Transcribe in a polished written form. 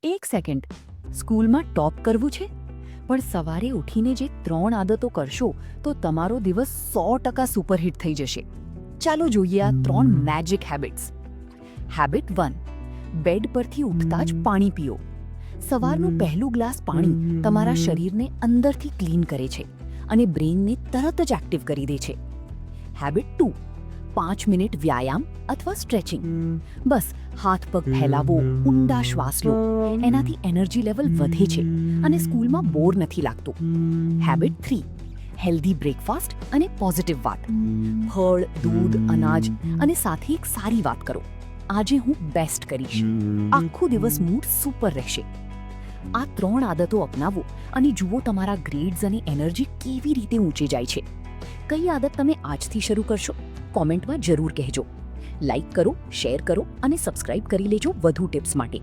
એક સેકન્ડ, સ્કૂલમાં ટોપ કરવું છે? પણ સવારે ઉઠીને જે 3 આદતો કરશો તો તમારો દિવસ 100% સુપરહિટ થઈ જશે. ચાલો જોઈએ આ 3 મેજિક હેબિટ્સ. હેબિટ 1, બેડ પરથી ઉઠતા જ પાણી પીઓ. સવારનું પહેલું ગ્લાસ પાણી તમારા શરીરને અંદરથી ક્લીન કરે છે અને બ્રેઇનને તરત જ એક્ટિવ કરી દે છે. હેબિટ 2, 5 મિનિટ વ્યાયામ અથવા સ્ટ્રેચિંગ. બસ હાથ પગ ફેલાવો, ઊંડા શ્વાસ લો. એનાથી એનર્જી લેવલ વધે છે અને સ્કૂલમાં બોર નથી લાગતું. હેબિટ 3, હેલ્ધી બ્રેકફાસ્ટ અને પોઝિટિવ વાત. ફળ, દૂધ, અનાજ અને સાથે એક સારી વાત કરો. આજે હું બેસ્ટ કરીશ. આખો દિવસ મૂડ સુપર રહેશે. આ 3 આદતો અપનાવો અને જુઓ તમારા ગ્રેડ્સ અને એનર્જી કેવી રીતે ઊંચી જાય છે. કઈ આદત તમે આજથી શરૂ કરશો? કોમેન્ટમાં જરૂર કહેજો. લાઈક કરો, શેર કરો અને સબસ્ક્રાઇબ કરી લેજો વધુ ટિપ્સ માટે.